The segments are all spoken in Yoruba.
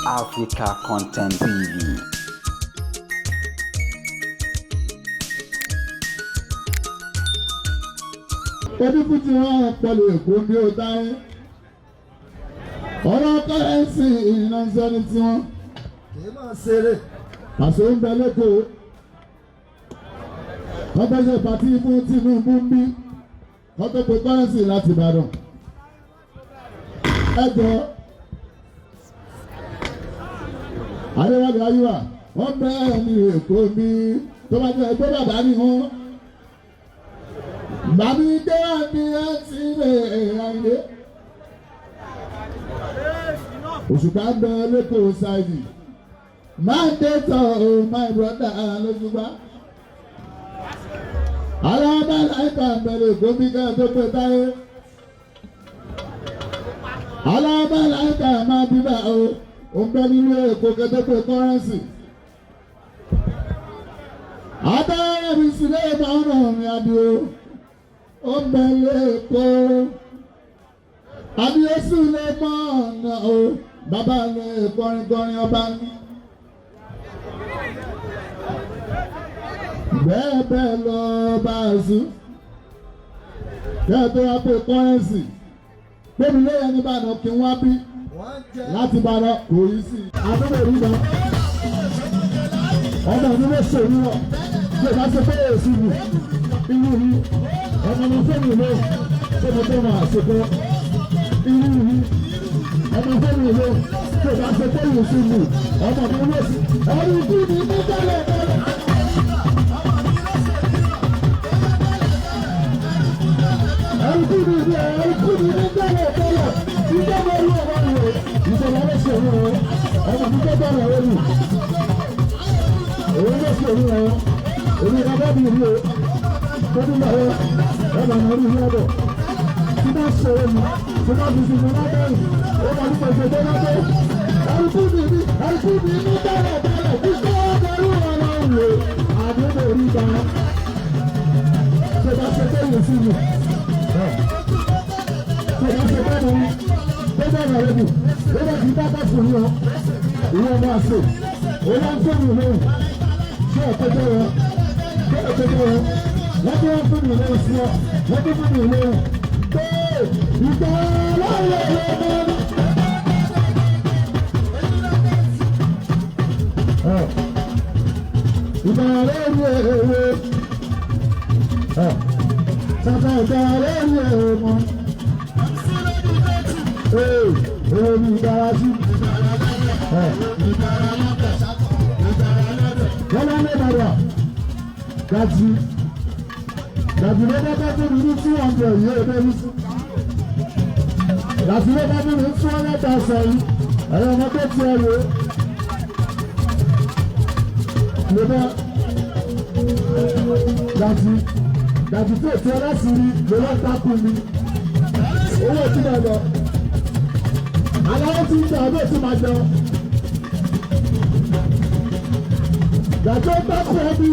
Africa Content TV. Ebi kuti wọn pẹ̀lú èkó bí ó dáyé. Ọ̀rọ̀ kọ́rẹ́nsì ìrìnàṣẹ́ ni tiwọn. Kìí máa ṣeré. Pàṣẹ ń bẹ lẹ́kọ̀ọ́. Wọ́n fẹ́ ṣe pàtí fún Tinubu ń bí. Wọ́n tó pe kọ́rẹ́nsì láti Ìbàdàn. Ẹ jọ. Adéwálé Ayúwà, wọ́n bẹ́ẹ̀ ní èkó bí tó bá jẹ́ ẹgbẹ́ bàbá ni wọ́n. Bàbí Déwàndí ẹtì rẹ̀ ẹ̀yàndé. Òṣùpá bẹ lẹ́kọ̀ọ́ ṣáìdì. Mandate my brother lójúgbà. Alábẹ́ láìka bẹ̀rẹ̀ gómìnà tó pé táyé. Alábẹ́ láìka máa bíbá o. Ó ń bẹ nínú èkó kẹ́tẹ́pẹ́ kọ́rẹ́nsì. Adáyẹ̀ mi sì lé ìmọ̀ ọ̀nà mi àdìo. Ó ń bẹ lẹ́kọ̀ọ́. Adéyẹsù lè mọ̀ ọ̀nà o. Bàbá lè kọrin ọba ní. Bẹ́ẹ̀ lọ bá a sùn. Kẹ́ẹ̀ tó wá pé kọ́rẹ́nsì. Gbémi lóye ní Ìbàdàn kí wọ́n bí. Láti Ìbàdàn kò yí sí. Àdúgbò rí lọ. Ọmọ mi ló ṣe òní wọ̀. Bí o bá ṣe pé èsì wù. Irú mi. Ọmọ mi fẹ́ mi lé. Ṣé mo tó máa ṣe pé irú mi. Ọmọ fẹ́ mi lé. Bí o bá ṣe pé èsì wù. Ọmọ mi ló ṣe. Ẹni kú mi ní tẹ́lẹ̀ tẹ́lẹ̀. Ẹ̀rùkú mi ní tẹ́lẹ̀ tẹ́lẹ̀. Ìjọba olú ọ̀wá ni o. Ìjọba ló ṣe òun o. Ọmọ mi tó bẹ̀rẹ̀ o lù. Òun ló ṣe òun o. Èmi ká bá mi rí o. Tóbi lọ o. Ọmọ mi rí lọ́dọ̀. Tí bá ṣe o mi. Tí bá fi sinmi lábẹ́rù. Ó máa ní pèsè tó lọ́dọ̀. Ẹ̀rùkú mi ní tẹ́lẹ̀ tẹ́lẹ̀. Ìjọba olú ọ̀wá ni o. Àdúgbò rí ga. Ṣé bá ṣe tó yẹ sí mi? Bẹ́ẹ̀ ni bá fún yọ, ìwọ máa ṣe, òun á fún mi lóhùn, ṣé ọ̀pẹ̀jọ́ rẹ, ṣé ọ̀pẹ̀jọ́ rẹ, wọ́n tó wọ́n fún mi lóhùn sí ọ, wọ́n tó fún mi lóhùn, bẹ́ẹ̀ ìgbà láyé lọ́wọ́. Ìgbà lórí èrè, ṣàtà ìgbà lórí èrè mọ́. Èmi ìdárasí. Wọ́n máa ń lé bàrà. Gàjì ló bá bá tó mi ní 200 yìí ẹgbẹ́ yìí sí. Gàjì ló bá tó mi ní 200,000 yìí. Ẹ̀rọ ọmọ tó ti ẹ̀rọ. Ló bá gàjì tó ti ẹ̀rọ sí rí ló lọ́ takú mi. Owó ìtura lọ. Aláwọ̀ tí ń jà ọdún tí máa jẹun. Gàjọ́ bá fún ẹbí.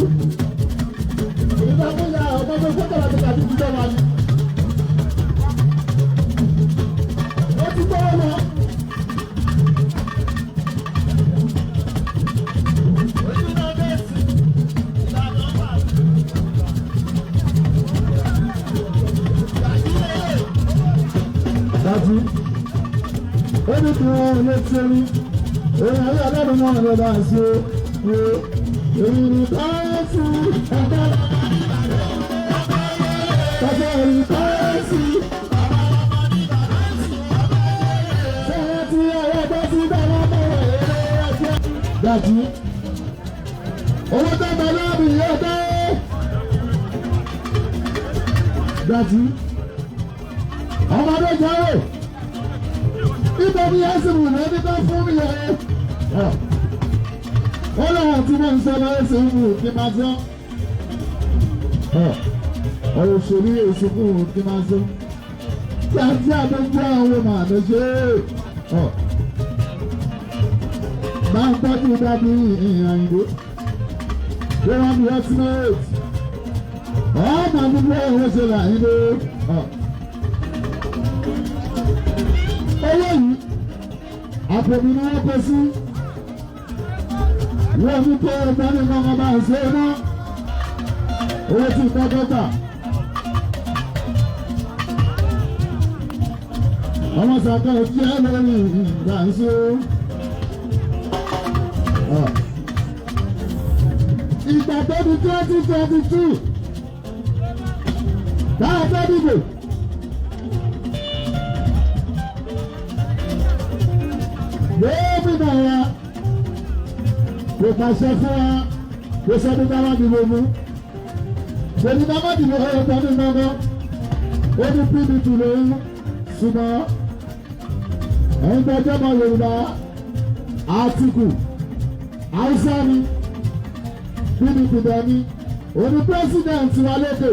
Ìgbà fún ya ọmọ tó fún tọ̀lá tó kàdí ti jọba ni. Ó ti gbọ́wọ́ lọ. Gàjí. Ó ní kí wọ́n lè tẹ́lú. Èyí ayé ọlọ́run náà lè bá ṣe pé èyí ní káyọ̀sí ẹ̀dá. Tọ́jú èyí káyọ̀sí. Sẹ́yìn tí ọwọ́ bá sí dáná mọ́ ẹ̀rọ. Gàjí. Owó tó bá lọ́ọ̀bì yóò dé. Gàjí. Ọmọdé jẹ́ o. Nítorí ẹ̀sìn wù ní ẹni tó fún mi yẹn. Wọ́n lọ́wọ́ tí wọ́n ń sọ lọ́wọ́ ẹ̀sìn wù kí n máa sọ. Ọ̀rọ̀ òṣèlú èsì fún wù kí n máa sọ. Kí a ti àdójú àwọn ọmọ àdójú. Bá ń tọ́jú dábí ìhàn ìbò. Ṣé wọ́n bí ẹ́sìmẹ́ẹ̀tì? Ọ̀ọ́mà gbogbo ẹ̀rọ ṣe là ń lé. Owó yìí àpòmí ni wọ́n kó sí. Wọ́n ní pé ọgbọ́n ní kankan máa ń ṣe é ná. Owó tí ìtọ́jọ́ta. Ọmọ sàkẹ́ jẹ́ lórí ìgbà ń ṣe. Ìgbà tó di 2022 táà tó dìbò. Gómìnà wa kò pàṣẹ fún wa kò sọ pé káwá dìbò mú. Èmi náà má dìbò ọ̀rọ̀ tó ní gbọ́ngàn. Ó ní PDP lòun ṣùgbọ́n ẹ̀yin tó jẹ́ mọ́ Yorùbá Àtìkù Haúsá ni PDP dání òní pírẹsidẹ̀ntì wa lókè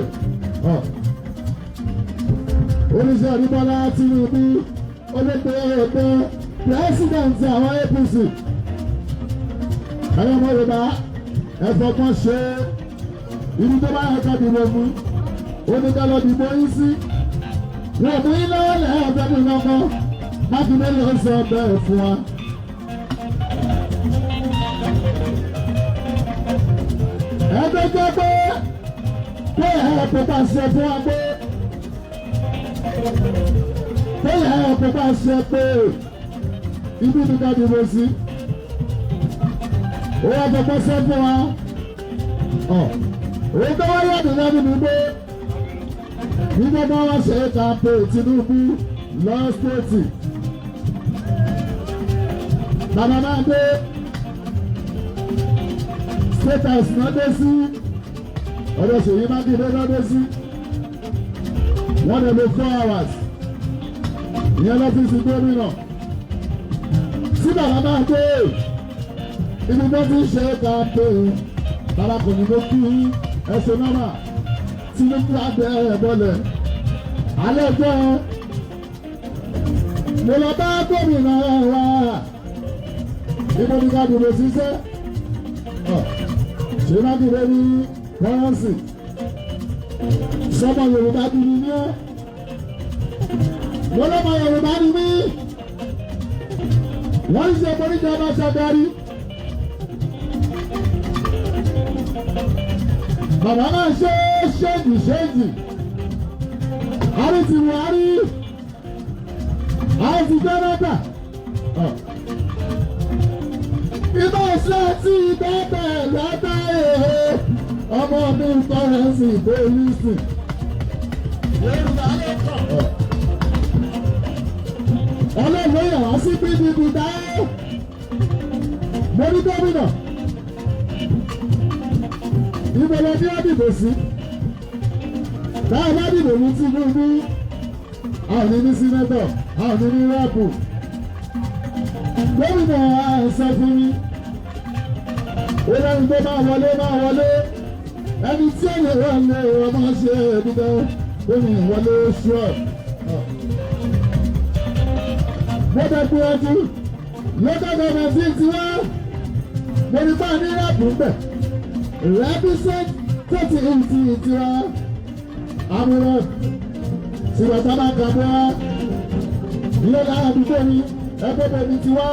oníṣẹ́ Bọ́lá Tinubu olóògbé ẹ̀ẹ́dẹ́ pírẹsidẹ̀ntì àwọn APC ẹ̀yin ọmọ Yorùbá ẹ̀fọ́ kan ṣe ibi tó bá yẹ ká dìbò mú oníkálọ̀ dìbò yín sí wọ́n mú yín lọ́wọ́ lẹ́yìn ọ̀gbẹ́ mi lọ́kọ́ Mákindé ló sọ bẹ́ẹ̀ fún wa. Ẹgbẹ́ jẹ́ pé ẹ̀rọ kò bá ṣe fún wa pé ẹ̀rọ kò bá ṣe pé ibi ní ká dìbò sí. Ó wá fẹ́ pẹ́ ṣe fún wa. Òun tó wáyé àdúrà nínú pé nígbà bá wá ṣe é ká pé Tinubu lọ́ọ́ stéètì. Bàbá máa dé status náà dé sí ọ̀dọ̀ Ṣèyí Mákindé náà dé sí wọ́n lè lo 4 hours ìyẹn lọ́fíìsì gómìnà tí bàbá máa dé ibi tó ti ṣe é ká pé bàbá kò ní ló kí ẹsẹ̀ nọ́mà Tinubu àgbẹ̀ ẹ̀ bọ́lẹ̀ alẹ́ jẹ́ mo lọ bá gómìnà wa. Ibo ni ká dìbò ṣiṣẹ́? Ṣé Mákindé ní kọ́rọ́ǹsì? Sọ́mọ Yorùbá bí mi ní ẹ́. Wọ́n lọ́mọ Yorùbá ni mí. Wọ́n ń ṣe oníjà bá ṣàdarí. Bàbá máa ṣe ṣéǹjì. Àrí ti Buhari. Àrí ti Jonathan. Ibà ṣe ti bẹ́ẹ̀ lọ́dọ̀ èèyàn ọmọ mi kọ́rẹ́nsì pólísì. Ọlọ́run yàrá sí PDP dáẹ́. Mo ní gómìnà. Ìbẹ̀rẹ̀ ní ọ̀dìbò sí. Táwọn bá dìbò ní Tinubu. A ò ní ní sínétọ̀, a ò ní ní rẹ́pù. Gómìnà àìsàn fún mi. Olórin tó máa wọlé. Ẹni tí èyí wà ní ọmọ ṣe ẹ̀dúgbẹ́ gómìnà wọlé ṣúọ̀. Gbọ́dọ̀ gbìyànjú lọ́dọ̀ gọ́ọ̀mẹ̀ntì ti wá. Mo ní bá ní rẹ́pù ń bẹ̀. Represent 30 ti wá. Àmúrọ̀ ṣùgbọ́n bá kàbọ̀ wá. Ilé àdúgbò mi ẹgbẹ́ bẹ̀rẹ̀ ti wá.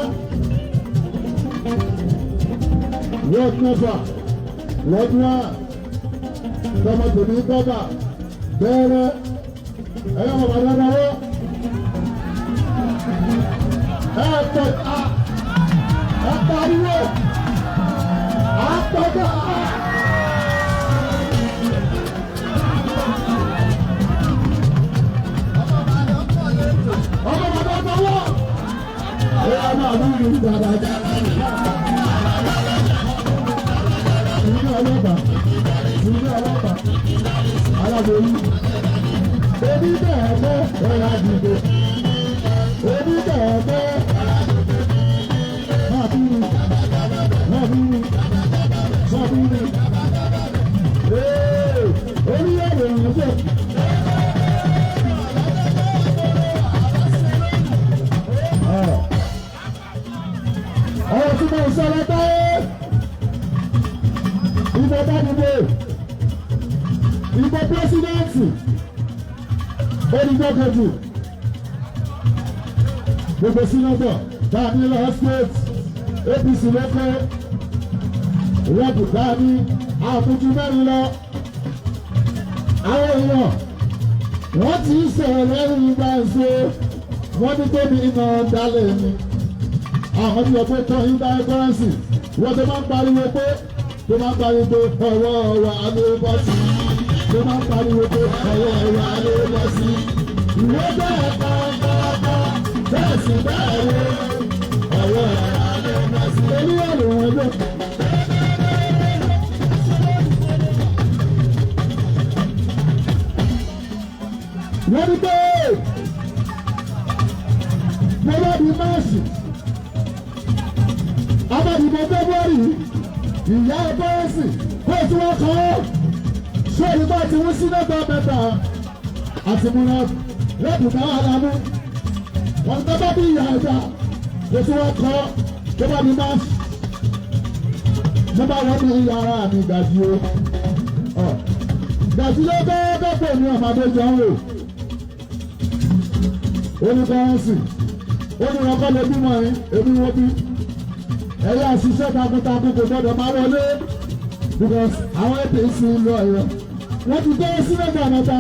Wọ́n nọ́fà lọ́dún wa tọmọ tòmí kọ́bà bẹ́ẹ̀rẹ̀ ẹ̀yọ́ bàbá dáadáa wọ́. Pariwo àtọ́gbà. Ọmọ bàbá ọmọ wọ́. Ẹ̀yọ́ náà ló ń lu bàbá dáadáa. Ìlú ọlọ́pàá, aláboyún, ebi bẹ́ẹ̀ bẹ́ ọ̀rọ̀ àdìgbò, ebi bẹ́ẹ̀ bẹ́ máa bí mi, orí ẹ̀rọ ìrìnàjò. Ọ̀rọ̀ tí mo sọ lọ́tọ́ ìbò bá dìbò ìbò pírẹsidẹ́ǹtì olùdókòjù gbogbo sínétọ̀ Dání lọ state APC lókè rẹ́pù dání àbújú mẹ́rin lọ. Àwọn èèyàn wọ́n ti ń sọ̀rọ̀ lẹ́rù ìgbà ìṣe wọ́n ní tóbi iná dálẹ̀ mi. Àwọn tí wọ́n pé tán yín dá kọ́rẹ́nsì wọ́n tó máa ń pariwo pé ọwọ́ wa ló bọ́ sí. Tó máa ń pariwo pé ọwọ́ wa ló bọ́ sí. Ìwé bẹ́ẹ̀ pàápàá bẹ́ẹ̀ sì bẹ́ẹ̀ wé ọwọ́ wa ló bọ́ sí. Oníyàwó wọn ló. Wọ́n ní pé mo bá di máàsì abádìbò fẹ́búárì ìyá ẹgbẹ́rẹ́sì kó tí wọ́n kọ́ ṣé ìgbà tí wọ́n sí mẹ́ta mẹ́ta àti múra lẹ́bùn náà lámú wọ́n tó bá bí ìyá ẹ̀dá kó tí wọ́n kọ́ tó bá di máàsì mo bá wọ́n ní yàrá mi gàdí o gàdí ló bẹ́ẹ̀ dọ́pọ̀ ní ọ̀mọdé jọ ń wò. Oníkọ́rẹ́nsì oníwọ̀nkọ́ lè bímọ yín èmi wọ́n bí ẹ̀yà àṣìṣe takuntakun kò gbọ́dọ̀ máa wọlé because àwọn APC lọ ẹ̀rọ wọ́n ti tó sílẹ̀dì àmọ́ta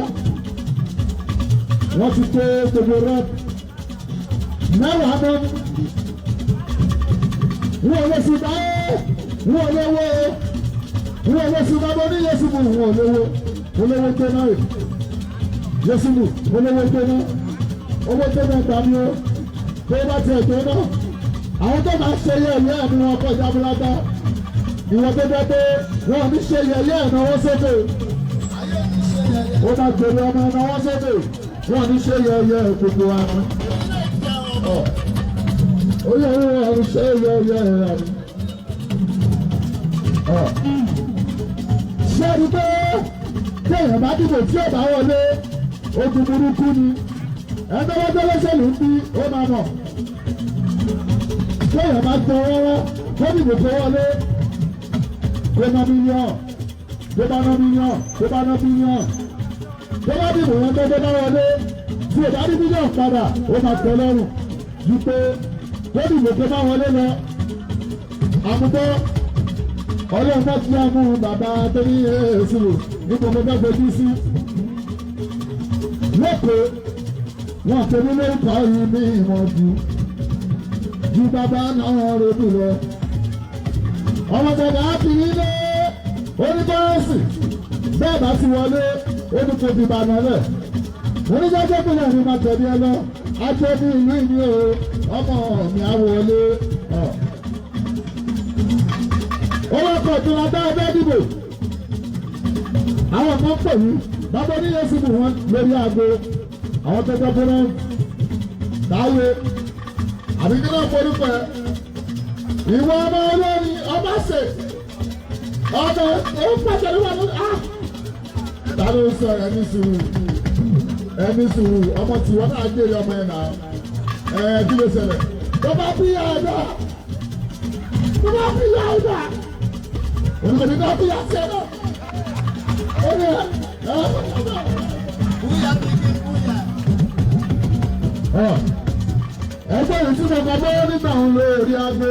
wọ́n ti tó gbogbo rep mẹ́wàá mọ́ wọ́n lè sí báyé wọ́n lè wọ́ wọ́n lè sí bábọ́ ní Yẹ́sùbù wọ́n lè wọ́ olówó tó náà Yẹ́sùbù olówó tó náà owó tó náà tàbí ó tó bá tiẹ̀ tó náà àwọn tó máa ṣe yẹ̀yẹ́ ẹ̀mí wọn kọjá búrọ́dá ìwọ̀n tó jẹ́ pé wọn ní ṣe yẹ̀yẹ́ ìnáwó sókè ó máa gbèrè ọmọ ìnáwó sókè wọn ní ṣe yẹ̀yẹ́ gbogbo àmì ó yẹ wọn ṣe yẹ̀yẹ́ ìrànì ṣé ẹni pé téèyàn bá dìbò tí ò bá wọlé ogun burúkú ni ẹgbẹ́ wọ́n tẹ́lẹ́sẹ̀lú ń bí ó máa mọ̀ téèyàn bá tẹ wọ́wọ́ tó dìbò tó wọlé kó ná mílíọ̀n tó bá ná mílíọ̀n tó bá ná mílíọ̀n tó bá dìbò wọn tó bá wọlé tí ò bá rí mílíọ̀n padà ó máa tẹ lọ́rùn ju pé tó dìbò tó bá wọlé lọ àmútọ́ ọlọ́run bá ti mú bàbá tó ní èsì nípa ọmọ bá fojú sí lókè wọn tẹ̀lé lórúkọ yìí ní ìwọ̀n ju bàbá náà ròdù lọ. ọmọ bàbá fi ilé oníkọ́rẹ́sì bẹ́ẹ̀ bá ti wọlé oníkó fi bànú lẹ̀. oníjàjẹ́ pínlẹ̀ ní máa tẹ̀lé ẹ lọ ajẹ́ ní ìlú ìní o ọmọ mi á wọlé. owó ọkọ̀ tó la dá ẹgbẹ́ dìbò àwọn kan pè mí bàbá oníyẹ̀sì bù wọn lórí aago àwọn tó gbọ́ fún wọn táyé àbí kí wọ́n forúkọ ẹ̀ ìwọ ọmọ olórí ọba ṣe ọmọ ó pàṣẹ ní wọn ta ló sọ ẹni sùúrù ọmọ tí wọn náà gbé ọmọ ẹ̀ náà kí ló ṣẹlẹ̀ tó bá bí àdá olùkọ́ni náà bí àṣẹ náà ó ní ẹgbẹ́ yìí tí mo kọ́ bọ́ nígbà òun lórí aago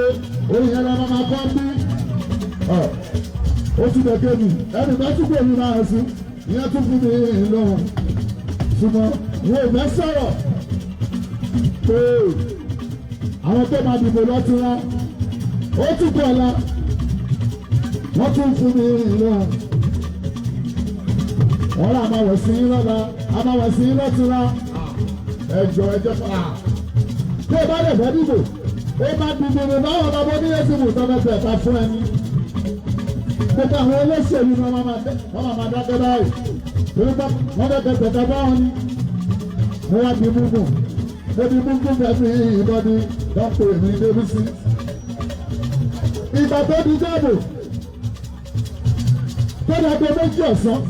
orin yẹn lọ́mọ máa kọ́ bí ó ti dẹ̀ kébi ẹnì kan tún gbèmí máa sí ìyẹn tún fún mi lóhùn ṣùgbọ́n wọn ò fẹ́ sọ̀rọ̀ pé àwọn tó máa dìbò lọ́tún wọn ó tún kọ̀ ọ̀la wọ́n tún fún mi lóhùn wọ́n rà máa wẹ̀ sí yín lọ́la a máa wẹ̀ sí yín lọ́tún lá ẹjọ́ fà á tó o bá dẹ̀ fẹ́ dìbò ó máa dìbò ní báwọn ọmọ bó ní èsì bò tọ́mẹ́tẹ̀ ẹ̀ka fún ẹni gbogbo àwọn olóṣèlú ni wọ́n máa dákẹ́ báyìí torí pé wọ́n fẹ́ tẹ̀tẹ̀ báwọn ni mo wá di múgùn mo di múgùn fẹ́mi ìbọdí dọ́pọ̀ èmi débísí ìgbà tó di jábò tó dàgbé méjì ọ̀sán.